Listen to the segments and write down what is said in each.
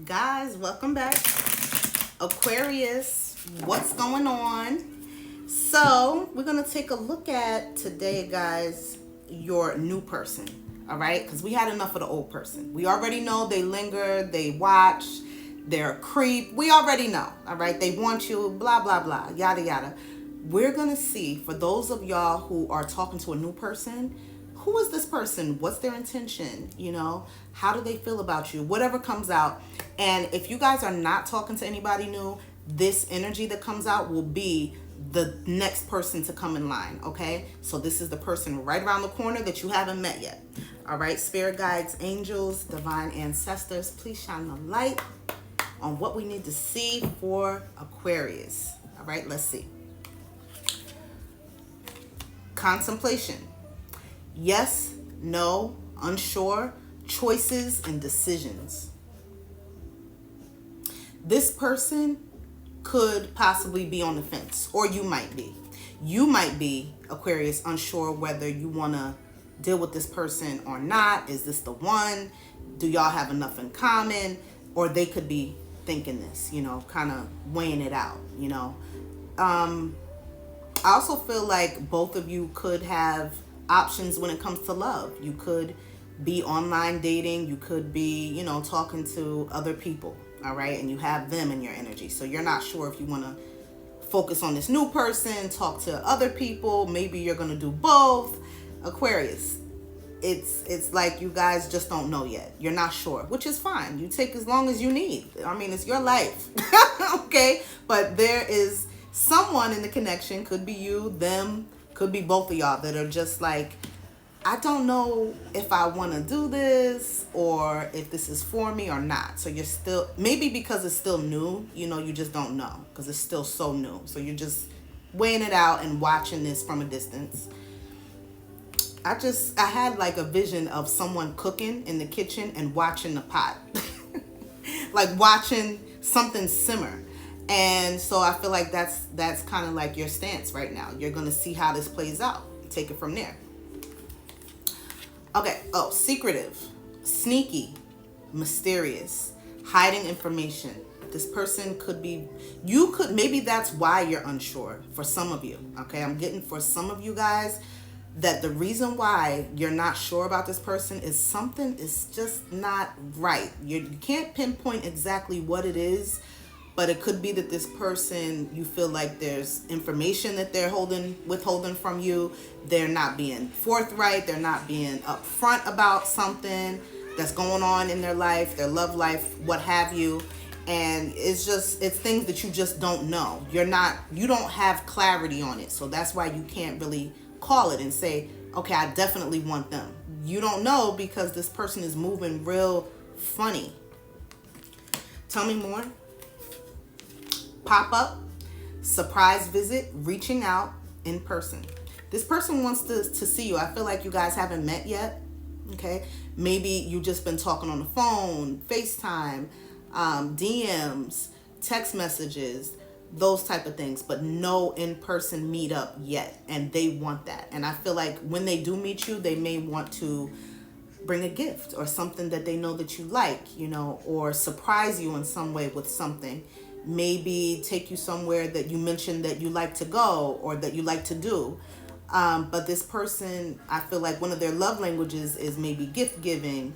Guys, welcome back. Aquarius, what's going on? So, we're going to take a look at today, guys, your new person. All right? Because we had enough of the old person. We already know they linger, they watch, they're a creep. We already know. All right? They want you, blah, blah, blah, yada, yada. We're going to see, for those of y'all who are talking to a new person, who is this person? What's their intention? You know, how do they feel about you? Whatever comes out. And if you guys are not talking to anybody new, this energy that comes out will be the next person to come in line. Okay. So this is the person right around the corner that you haven't met yet. All right. Spirit guides, angels, divine ancestors, please shine the light on what we need to see for Aquarius. All right. Let's see. Contemplation. Yes, no, unsure, choices and decisions. This person could possibly be on the fence, or you might be. You might be, Aquarius, unsure whether you want to deal with this person or not. Is this the one? Do y'all have enough in common? Or they could be thinking this, you know, kind of weighing it out, you know. I also feel like both of you could have options when it comes to love. You could be online dating. You could be, you know, talking to other people. All right. And you have them in your energy. So you're not sure if you want to focus on this new person, talk to other people. Maybe you're going to do both. Aquarius, it's like you guys just don't know yet. You're not sure, which is fine. You take as long as you need. I mean, it's your life. Okay. But there is someone in the connection, could be you, them, could be both of y'all, that are just like, I don't know if I want to do this or if this is for me or not. So you're still, maybe because it's still new, you know, you just don't know because it's still so new. So you're just weighing it out and watching this from a distance. I had like a vision of someone cooking in the kitchen and watching the pot. Like watching something simmer. And so I feel like that's kind of like your stance right now. You're going to see how this plays out. Take it from there. Okay. Oh, secretive, sneaky, mysterious, hiding information. This person could be, maybe that's why you're unsure for some of you. Okay. I'm getting for some of you guys that the reason why you're not sure about this person is something is just not right. You can't pinpoint exactly what it is. But it could be that this person, you feel like there's information that they're withholding from you. They're not being forthright. They're not being upfront about something that's going on in their life, their love life, what have you. And it's things that you just don't know. You don't have clarity on it. So that's why you can't really call it and say, okay, I definitely want them. You don't know because this person is moving real funny. Tell me more. Pop-up, surprise visit, reaching out in person. This person wants to see you. I feel like you guys haven't met yet. Okay. Maybe you just been talking on the phone, FaceTime, DMs, text messages, those type of things, but no in-person meetup yet. And they want that. And I feel like when they do meet you, they may want to bring a gift or something that they know that you like, you know, or surprise you in some way with something. Maybe take you somewhere that you mentioned that you like to go or that you like to do. But this person, I feel like one of their love languages is maybe gift giving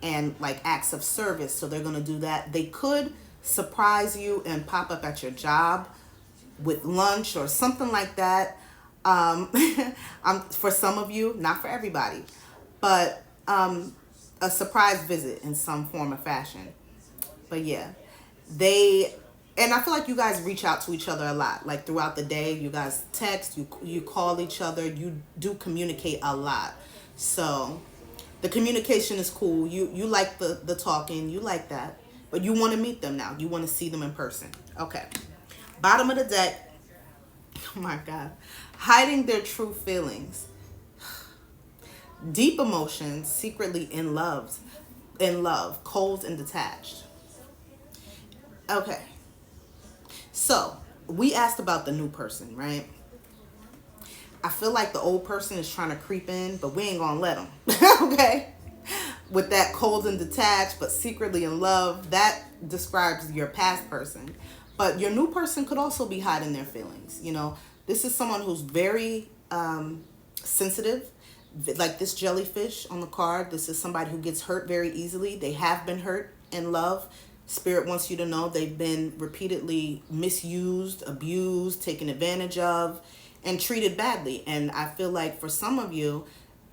and like acts of service. So they're going to do that. They could surprise you and pop up at your job with lunch or something like that. For some of you, not for everybody, but a surprise visit in some form or fashion. But yeah, and I feel like you guys reach out to each other a lot. Like throughout the day, you guys text, you call each other, you do communicate a lot. So the communication is cool. You like the talking, you like that. But you want to meet them now. You want to see them in person. Okay. Bottom of the deck. Oh my God. Hiding their true feelings. Deep emotions, secretly in love, cold and detached. Okay. So, we asked about the new person, right? I feel like the old person is trying to creep in, but we ain't gonna let them. Okay? With that cold and detached, but secretly in love, that describes your past person. But your new person could also be hiding their feelings. You know, this is someone who's very sensitive, like this jellyfish on the card. This is somebody who gets hurt very easily. They have been hurt in love. Spirit wants you to know they've been repeatedly misused, abused, taken advantage of, and treated badly. And I feel like for some of you,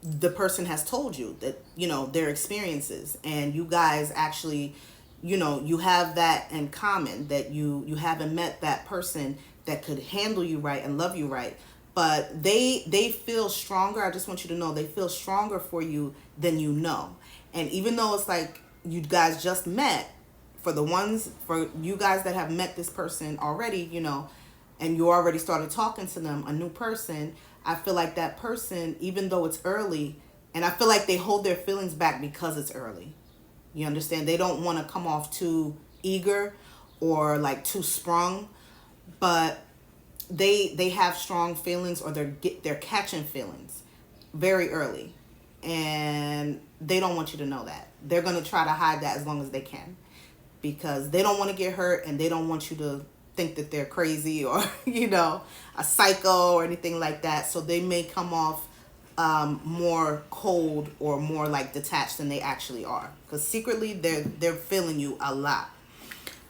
the person has told you that, you know, their experiences, and you guys actually, you know, you have that in common, that you haven't met that person that could handle you right and love you right. But they feel stronger. I just want you to know they feel stronger for you than you know. And even though it's like you guys just met, for you guys that have met this person already, you know, and you already started talking to them, a new person, I feel like that person, even though it's early, and I feel like they hold their feelings back because it's early. You understand? They don't want to come off too eager or like too sprung, but they have strong feelings, or they're catching feelings very early, and they don't want you to know that. They're going to try to hide that as long as they can, because they don't want to get hurt, and they don't want you to think that they're crazy or, you know, a psycho or anything like that. So they may come off more cold or more like detached than they actually are, because secretly they're feeling you a lot.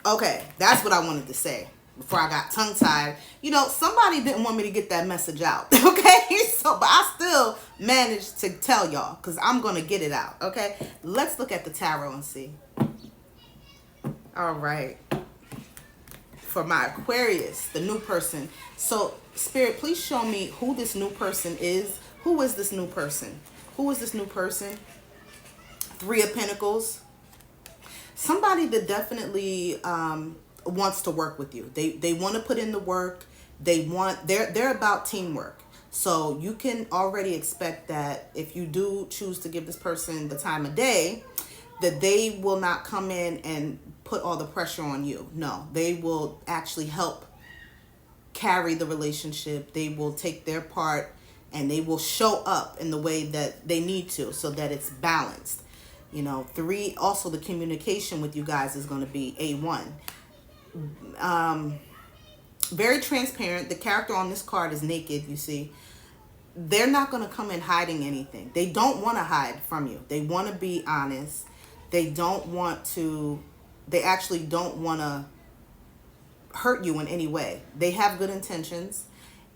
Okay, that's what I wanted to say before I got tongue-tied. You know, somebody didn't want me to get that message out. Okay, so but I still managed to tell y'all, because I'm gonna get it out. Okay, let's look at the tarot and see. All right, for my Aquarius, the new person. So Spirit, please show me who this new person is. Who is this new person? Who is this new person? Three of Pentacles. Somebody that definitely wants to work with you. They want to put in the work. They're about teamwork. So you can already expect that if you do choose to give this person the time of day, that they will not come in and put all the pressure on you. No, they will actually help carry the relationship. They will take their part, and they will show up in the way that they need to, so that it's balanced. You know, three, also the communication with you guys is going to be A1. Very transparent. The character on this card is naked, you see. They're not going to come in hiding anything. They don't want to hide from you. They want to be honest. They actually don't want to hurt you in any way. They have good intentions,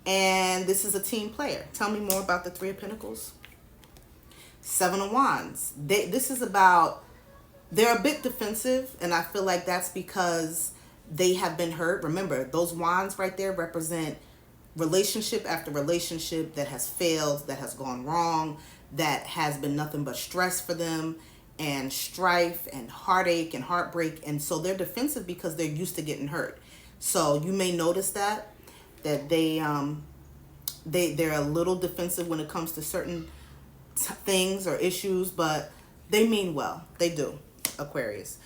and this is a team player. Tell me more about the Three of Pentacles. Seven of Wands. This is about, they're a bit defensive, and I feel like that's because they have been hurt. Remember, those wands right there represent relationship after relationship that has failed, that has gone wrong, that has been nothing but stress for them, and strife and heartache and heartbreak. And so they're defensive because they're used to getting hurt. So you may notice that they're a little defensive when it comes to certain things or issues, but they mean well. They do. Aquarius.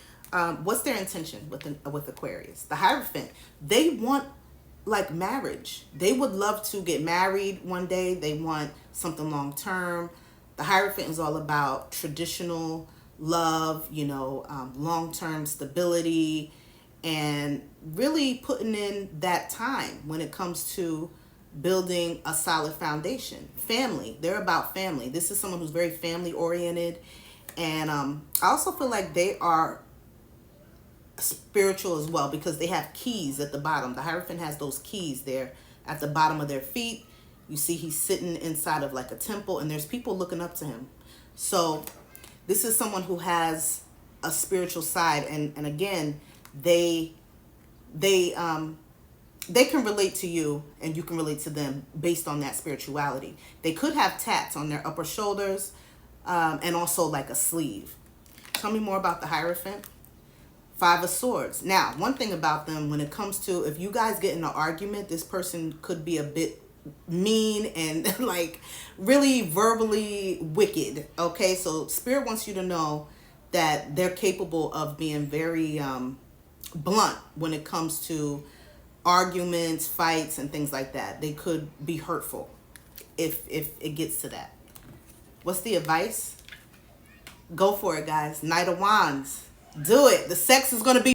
What's their intention with Aquarius? The Hierophant. They want like marriage. They would love to get married one day. They want something long term. The Hierophant is all about traditional love, you know, long-term stability, and really putting in that time when it comes to building a solid foundation. Family. They're about family. This is someone who's very family oriented. And I also feel like they are spiritual as well, because they have keys at the bottom. The Hierophant has those keys there at the bottom of their feet. You see he's sitting inside of like a temple, and there's people looking up to him. So this is someone who has a spiritual side, and again, they can relate to you, and you can relate to them based on that spirituality. They could have tats on their upper shoulders, and also like a sleeve. Tell me more about the Hierophant. Five of Swords. Now, one thing about them, when it comes to, if you guys get in an argument, this person could be a bit mean and like really verbally wicked. Okay, so Spirit wants you to know that they're capable of being very blunt when it comes to arguments, fights, and things like that. They could be hurtful if it gets to that. What's the advice? Go for it, guys. Knight of Wands. Do it. The sex is going to be